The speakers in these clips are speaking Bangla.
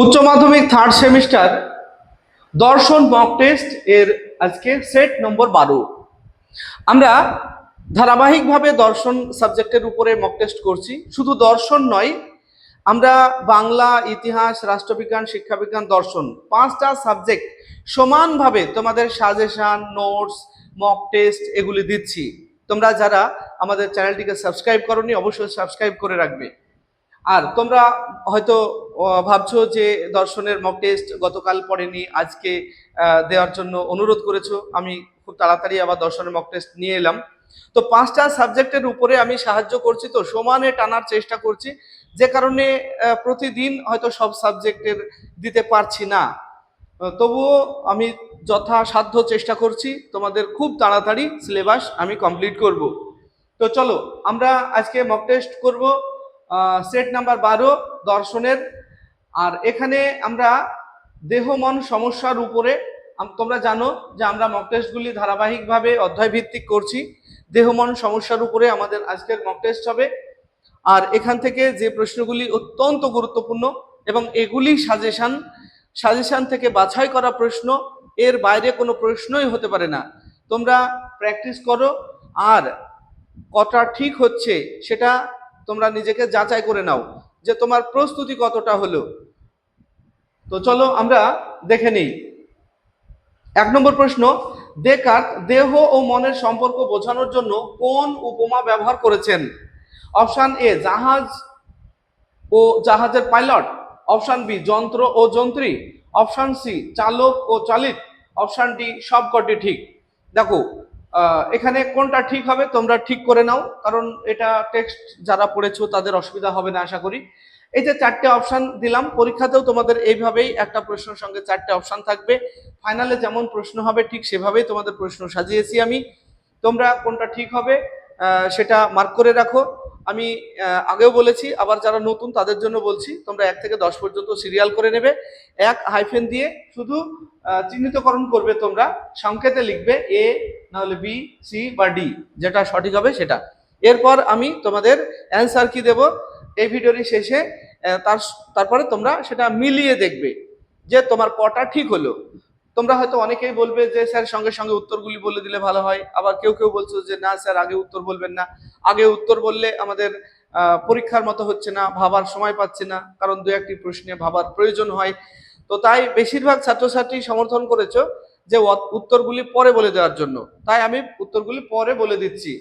উচ্চ মাধ্যমিক থার্ড সেমিস্টার দর্শন মক টেস্ট এর আজকে সেট নম্বর 12। আমরা ধারাবাহিকভাবে দর্শন সাবজেক্টের উপরে মক টেস্ট করছি। শুধু দর্শন নয়, আমরা বাংলা, ইতিহাস, রাষ্ট্রবিজ্ঞান, শিক্ষাবিজ্ঞান, দর্শন 5টা সাবজেক্ট সমানভাবে তোমাদের সাজেশন, নোটস, মক টেস্ট এগুলি দিচ্ছি। তোমরা যারা আমাদের চ্যানেলটিকে সাবস্ক্রাইব করোনি অবশ্যই সাবস্ক্রাইব করে রাখবে। আর তোমরা হয়তো ভাবছো যে দর্শনের মক টেস্ট গতকাল পড়েনি, আজকে দেওয়ার জন্য অনুরোধ করেছো। আমি খুব তাড়াতাড়ি আবার দর্শনের মক টেস্ট নিয়ে এলাম। তো 5টা সাবজেক্টের উপরে আমি সাহায্য করছি, তো সমানে টানার চেষ্টা করছি, যে কারণে প্রতিদিন হয়তো সব সাবজেক্টের দিতে পারছি না। তবুও আমি যথাসাধ্য চেষ্টা করছি তোমাদের খুব তাড়াতাড়ি সিলেবাস আমি কমপ্লিট করব। তো চলো আমরা আজকে মক টেস্ট করব সেট নাম্বার 12 দর্শনের। আর এখানে আমরা দেহ মন সমস্যার উপরে, তোমরা জানো যে আমরা মক টেস্টগুলি ধারাবাহিকভাবে অধ্যায় ভিত্তিক করছি। দেহ মন সমস্যার উপরে আমাদের আজকের মক টেস্ট হবে। আর এখান থেকে যে প্রশ্নগুলি অত্যন্ত গুরুত্বপূর্ণ এবং এগুলি সাজেশন থেকে বাছাই করা প্রশ্ন, এর বাইরে কোনো প্রশ্নই হতে পারে না। তোমরা প্র্যাকটিস করো আর কতটা ঠিক হচ্ছে সেটা তোমরা নিজেকে যাচাই করে নাও যে তোমার প্রস্তুতি কতটা হলো। তো চলো আমরা দেখে নিই। 1 নম্বর প্রশ্ন, ডেকার্ত দেহ ও মনের সম্পর্ক বোঝানোর জন্য কোন উপমা ব্যবহার করেছেন? অপশন এ জাহাজ ও জাহাজের পাইলট, অপশন বি যন্ত্র ও যন্ত্রী, অপশন সি চালক ও চালিত, অপশন ডি সবকটি ঠিক। দেখো এখানে কোনটা ঠিক হবে তোমরা ঠিক করে নাও, কারণ এটা টেক্সট যারা পড়েছো তাদের অসুবিধা হবে না আশা করি। এই যে 4টে অপশন দিলাম, পরীক্ষাতেও তোমাদের এইভাবেই একটা প্রশ্নের সঙ্গে 4টে অপশন থাকবে। ফাইনালে যেমন প্রশ্ন হবে ঠিক সেভাবেই তোমাদের প্রশ্ন সাজিয়েছি আমি। তোমরা কোনটা ঠিক হবে সেটা মার্ক করে রাখো। আমি আগেও বলেছি, আবার যারা নতুন তাদের জন্য বলছি, তোমরা 1 থেকে 10 পর্যন্ত সিরিয়াল করে নেবে। 1 হাইফেন দিয়ে শুধু চিহ্নিতকরণ করবে, তোমরা সংকেতে লিখবে এ, নাহলে বি, সি বা ডি, যেটা সঠিক হবে সেটা। এরপর আমি তোমাদের অ্যান্সার কি দেব এই ভিডিওর শেষে, তারপরে তোমরা সেটা মিলিয়ে দেখবে যে তোমার কটা ঠিক হলো। তোমরা হয়তো অনেকেই বলবে যে স্যার সঙ্গে সঙ্গে উত্তরগুলি বলে দিলে ভালো হয়, আবার কেউ কেউ বলছো যে না স্যার আগে উত্তর বলবেন না, আগে উত্তর বললে আমাদের পরীক্ষার মতো হচ্ছে না, ভাবার সময় পাচ্ছে না, কারণ 2-1টি প্রশ্নে ভাবার প্রয়োজন হয়। তো তাই বেশিরভাগ ছাত্রছাত্রী সমর্থন করেছো যে উত্তরগুলি পরে বলে দেওয়ার জন্য, তাই আমি উত্তরগুলি পরে বলে দিচ্ছি।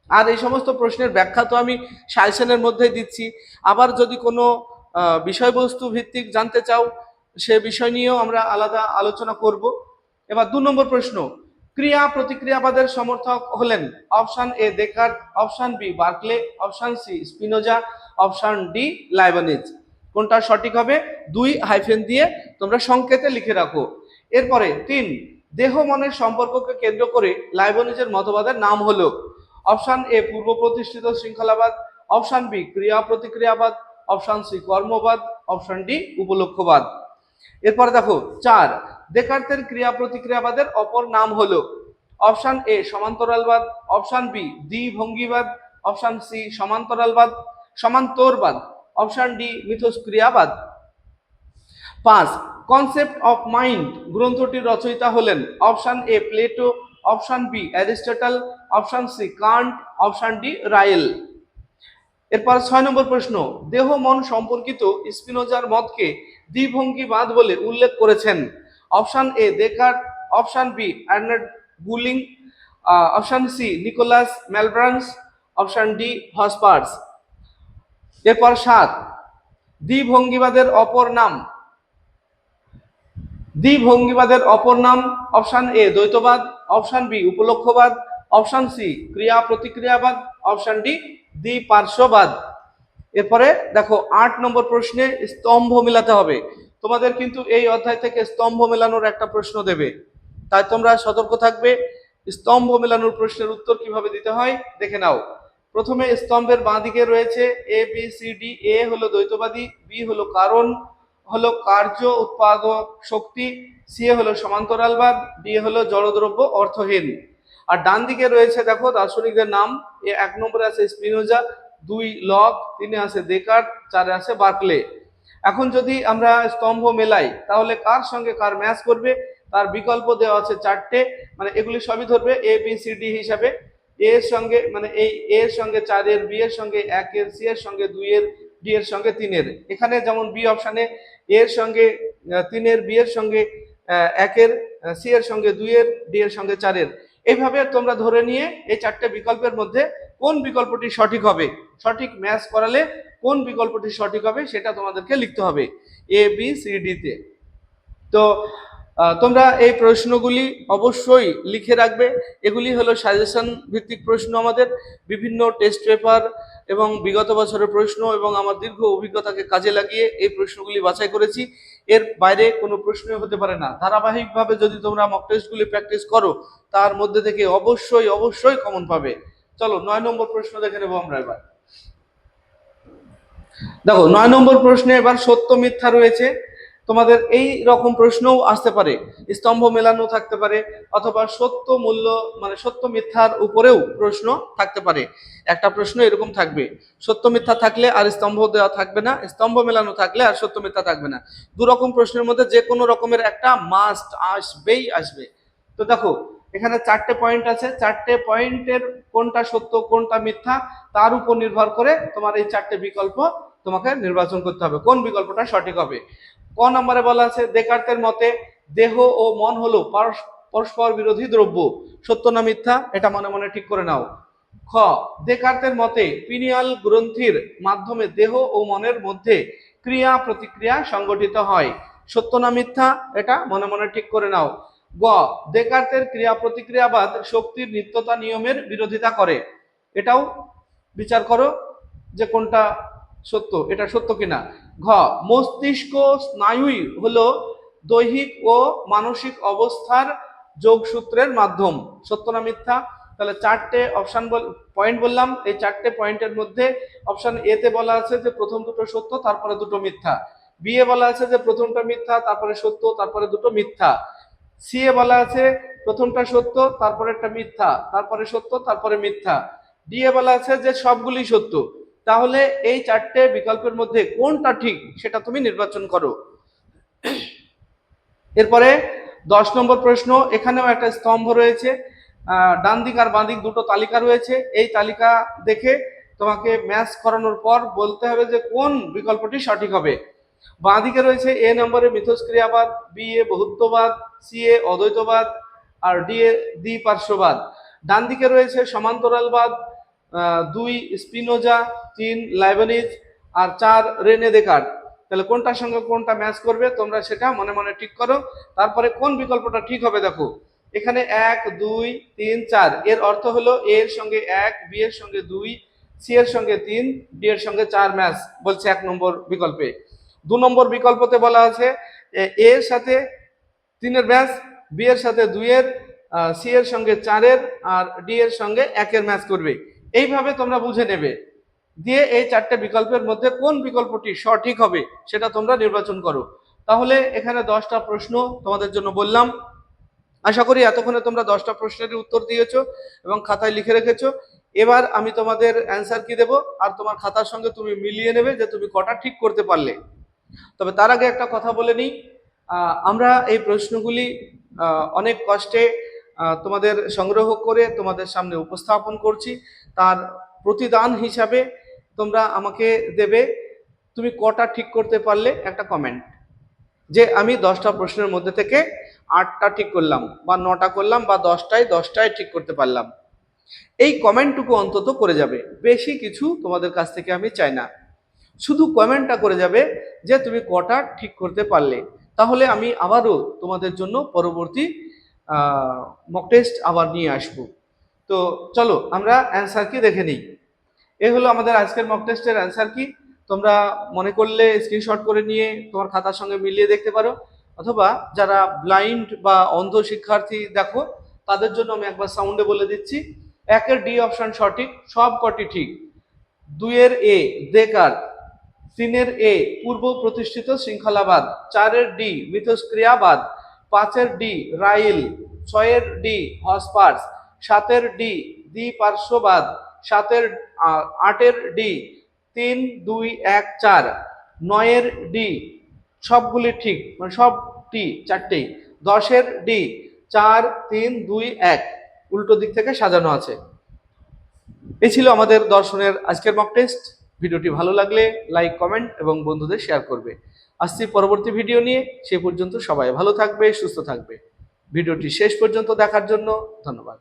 আর এই সমস্ত প্রশ্নের ব্যাখ্যা তো আমি সাজেশনের মধ্যেই দিচ্ছি। আবার যদি কোনো বিষয়বস্তু ভিত্তিক জানতে চাও সে বিষয় নিয়েও আমরা আলাদা আলোচনা করব। এবার 2 নম্বর প্রশ্ন, ক্রিয়া প্রতিক্রিয়াবাদের সমর্থক হলেন? Option A Descartes, option B Berkeley, option C Spinoza, option D Leibniz. কোনটা সঠিক হবে 2 হাইফেন দিয়ে তোমরা সংকেতে লিখে রাখো। এরপরে 3, দেহ মনের সম্পর্ককে কেন্দ্র করে লাইবনিজের মতবাদের নাম হলো? অপশন এ পূর্ব প্রতিষ্ঠিত শৃঙ্খলাবাদ, অপশন বি ক্রিয়া প্রতিক্রিয়াবাদ, অপশন সি কর্মবাদ, অপশন ডি উপলক্ষবাদ। এরপরে দেখো 4, ডেকার্তের ক্রিয়া প্রতিক্রিয়াবাদের অপর নাম হলো? অপশন এ সমান্তরালবাদ, অপশন বি দ্বিভঙ্গিবাদ, অপশন সি সমান্তরবাদ, অপশন ডি মিথস্ক্রিয়াবাদ। 5, কনসেপ্ট অফ মাইন্ড গ্রন্থটির রচয়িতা হলেন? Option A Plato, option B Aristotle, option C Kant, option D Ryle. এরপর 6 নম্বর প্রশ্ন, দেহ মন সম্পর্কিত স্পিনোজার মতকে দ্বিভঙ্গিবাদ বলে উল্লেখ করেছেন? Option A Descartes, option B Arnold বুলিং, option C Nicolas Malebranche, option D Hospers. এরপর 7, দ্বিভঙ্গিবাদের অপর নাম? দ্বিভঙ্গিবাদের অপর নাম অপশন এ দ্বৈতবাদ, অপশন বি উপলক্ষবাদ, অপশন সি ক্রিয়া প্রতিক্রিয়াবাদ, অপশন ডি দ্বিপার্শ্ববাদ। এরপরে দেখো 8 নম্বর প্রশ্নে স্তম্ভ মেলাতে হবে। তোমাদের কিন্তু এই অধ্যায় থেকে স্তম্ভ মেলানোর একটা প্রশ্ন দেবে, তাই তোমরা সতর্ক থাকবে। স্তম্ভ মেলানোর প্রশ্নের উত্তর কিভাবে দিতে হয় দেখে নাও। প্রথমে স্তম্ভের বাঁ দিকে রয়েছে এ বি সি ডি। এ হলো দ্বৈতবাদী, বি হলো কারণ হলো কার্য উৎপাদক শক্তি, সি হলো সমান্তরালবাদ, ডি হলো জড়দ্রব্য অর্থহীন। আর ডান দিকে রয়েছে দেখো দার্শনিকদের নাম। 1 নম্বরে আছে স্পিনোজা, 2 লক, 3 আছে ডেকার্ত, 4 আছে বার্কলে। এখন যদি আমরা স্তম্ভ মেলাই তাহলে কার সঙ্গে কার ম্যাচ করবে, তার বিকল্প দেওয়া আছে চারটে, মানে এগুলি সবই ধরবে এ বি সি ডি হিসাবে। এ এর সঙ্গে মানে এই এ এর সঙ্গে 4 এর, বি এর সঙ্গে 1 এর, সি এর সঙ্গে 2 এর, ডি এর সঙ্গে 3 এর। এখানে যেমন বি অপশনে এ এর সঙ্গে 3 এর, বি এর সঙ্গে 1 এর, সি এর সঙ্গে 2 এর, ডি এর সঙ্গে 4 এর। এইভাবে তোমরা ধরে নিয়ে এই চারটে বিকল্পের মধ্যে কোন বিকল্পটি সঠিক হবে, সঠিক ম্যাচ করালে কোন বিকল্পটি সঠিক হবে সেটা তোমাদেরকে লিখতে হবে এ বি সি ডি তে। তো তোমরা এই প্রশ্নগুলি অবশ্যই লিখে রাখবে। এগুলি হলো সাজেশন ভিত্তিক প্রশ্ন, আমাদের বিভিন্ন টেস্ট পেপার এবং বিগত বছরের প্রশ্ন এবং আমার দীর্ঘ অভিজ্ঞতাকে কাজে লাগিয়ে এই প্রশ্নগুলি বাছাই করেছি। এর বাইরে কোনো প্রশ্নই হতে পারে না। ধারাবাহিকভাবে যদি তোমরা মক টেস্টগুলি প্র্যাকটিস করো তার মধ্যে থেকে অবশ্যই অবশ্যই কমন পাবে। চলো 9 নম্বর প্রশ্ন দেখে নেবো আমরা এবার। দেখো 9 নম্বর প্রশ্নে এবার সত্য মিথ্যা রয়েছে। তোমাদের এই রকম প্রশ্নও আসতে পারে, স্তম্ভ মেলানো থাকতে পারে, অথবা সত্য মূল্য মানে সত্য মিথ্যার উপরেও প্রশ্ন থাকতে পারে। একটা প্রশ্ন এরকম থাকবে, সত্য মিথ্যা থাকলে আর স্তম্ভ দেওয়া থাকবে না, স্তম্ভ মেলানো থাকলে আর সত্য মিথ্যা থাকবে না। দু রকম প্রশ্নের মধ্যে যে কোনো রকমের একটা মাস্ট আসবেই আসবে। তো দেখো এখানে 4টে পয়েন্ট আছে, 4টে পয়েন্টের কোনটা সত্য কোনটা মিথ্যা তার উপর নির্ভর করে তোমার এই 4টে বিকল্প তোমাকে নির্বাচন করতে হবে কোন বিকল্পটা সঠিক হবে। ক নম্বরে বলা আছে দেকার্তের মতে দেহ ও মন হলো পরস্পর বিরোধী দ্রব্য, সত্য না মিথ্যা এটা মনে মনে ঠিক করে নাও। খ দেকার্তের মতে পিনিয়াল গ্রন্থির মাধ্যমে দেহ ও মনের মধ্যে ক্রিয়া প্রতিক্রিয়া সংগঠিত হয়, সত্য না মিথ্যা এটা মনে মনে ঠিক করে নাও। গ দেকার্তের ক্রিয়া প্রতিক্রিয়াবাদ শক্তির নিত্যতা নিয়মের বিরোধিতা করে, এটাও বিচার করো যে কোনটা সত্য, এটা সত্য কিনা। ঘ মস্তিষ্ক স্নায়ুই হলো দৈহিক ও মানসিক অবস্থার যোগসূত্রের মাধ্যম, সত্য না মিথ্যা। তাহলে 4টে অপশন পয়েন্ট বললাম, এই 4টে পয়েন্টের মধ্যে অপশন এ তে বলা আছে যে প্রথম দুটো সত্য তারপরে দুটো মিথ্যা, বি এ বলা আছে যে প্রথমটা মিথ্যা তারপরে সত্য তারপরে দুটো মিথ্যা, সি এ বলা আছে প্রথমটা সত্য তারপরে একটা মিথ্যা তারপরে সত্য তারপরে মিথ্যা, ডি এ বলা আছে যে সবগুলি সত্য। তাহলে এই 4টে বিকল্পের মধ্যে কোনটা ঠিক সেটা তুমি নির্বাচন করো। এরপরে 10 নম্বর প্রশ্ন, এখানেও একটা স্তম্ভ রয়েছে, ডান দিক আর বাঁ দিক দুটো তালিকা রয়েছে। এই তালিকা দেখে তোমাকে ম্যাচ করানোর পর বলতে হবে যে কোন বিকল্পটি সঠিক হবে। বাঁ দিকে রয়েছে এ নম্বরে মিথস্ক্রিয়াবাদ, বি এ বহুত্ববাদ, সি এ অদ্বৈতবাদ আর ডি এ দ্বিপার্শ্ববাদ। ডান দিকে রয়েছে সমান্তরালবাদ, 2 স্পিনোজা, 3 লাইবনিজ আর 4 রেনে দেকার্ত। তাহলে কোনটার সঙ্গে কোনটা ম্যাচ করবে তোমরা সেটা মনে মনে ঠিক করো। তারপরে কোন বিকল্পটা ঠিক হবে দেখো এখানে 1 2 3 4, এর অর্থ হলো এ এর সঙ্গে 1, বি এর সঙ্গে 2, সি এর সঙ্গে 3, ডি এর সঙ্গে 4 ম্যাচ বলছে 1 নম্বর বিকল্পে। 2 নম্বর বিকল্পতে বলা আছে এ এর সাথে 3 এর ম্যাচ, বি এর সাথে 2 এর, সি এর সঙ্গে 4 এর আর ডি এর সঙ্গে 1 এর ম্যাচ করবে। এইভাবে তোমরা বুঝে নেবে, দিয়ে এই 4টে বিকল্পের মধ্যে কোন বিকল্পটি সঠিক হবে সেটা তোমরা নির্বাচন করো। তাহলে এখানে 10টা প্রশ্ন তোমাদের জন্য বললাম। আশা করি এতক্ষণে তোমরা 10টা প্রশ্নের উত্তর দিয়েছো এবং খাতায় লিখে রেখেছো। এবার আমি তোমাদের অ্যান্সার কি দেব আর তোমার খাতার সঙ্গে তুমি মিলিয়ে নেবে যে তুমি কটা ঠিক করতে পারলে। তবে তার আগে একটা কথা বলে নিই, আমরা এই প্রশ্নগুলি অনেক কষ্টে তোমাদের সংগ্রহ করে তোমাদের সামনে উপস্থাপন করছি। তার প্রতিদান হিসাবে তোমরা আমাকে দেবে তুমি কটা ঠিক করতে পারলে একটা কমেন্ট, যে আমি 10টা প্রশ্নের মধ্যে থেকে 8টা ঠিক করলাম বা 9টা করলাম বা 10টায় ঠিক করতে পারলাম। এই কমেন্টটুকু অন্তত করে যাবে, বেশি কিছু তোমাদের কাছ থেকে আমি চাই না। শুধু কমেন্টটা করে যাবে যে তুমি কটা ঠিক করতে পারলে, তাহলে আমি আবারও তোমাদের জন্য পরবর্তী মক টেস্ট আবার নিয়ে আসবো। তো চলো আমরা অ্যান্সার কি দেখে নিই। এ হলো আমাদের আজকের মক টেস্টের অ্যান্সার কি। তোমরা মনে করলে স্ক্রিনশট করে নিয়ে তোমার খাতার সঙ্গে মিলিয়ে দেখতে পারো, অথবা যারা ব্লাইন্ড বা অন্ধ শিক্ষার্থী দেখো তাদের জন্য আমি একবার সাউন্ডে বলে দিচ্ছি। 1 ডি অপশন সঠিক, সব কটি ঠিক। 2 এ দেকার্ত, 3 এ পূর্ব প্রতিষ্ঠিত শৃঙ্খলাবাদ, 4 ডি মিথস্ক্রিয়াবাদ, 5 D Ryle, 6 D Hospers, 7 D দ্বিপার্শ্ববাদ, 8 ডি 3 2 1 4, 9-এর ডি সবগুলি ঠিক, মানে সব টি চারটেই। 10-এর ডি 4 3 2 1 উল্টো দিক থেকে সাজানো আছে। এই ছিল আমাদের দর্শনের আজকের মক টেস্ট। ভিডিওটি ভালো লাগলে লাইক, কমেন্ট এবং বন্ধুদের শেয়ার করবে। আসছি পরবর্তী ভিডিও নিয়ে, সে পর্যন্ত সবাই ভালো থাকবে, সুস্থ থাকবে। ভিডিওটি শেষ পর্যন্ত দেখার জন্য ধন্যবাদ।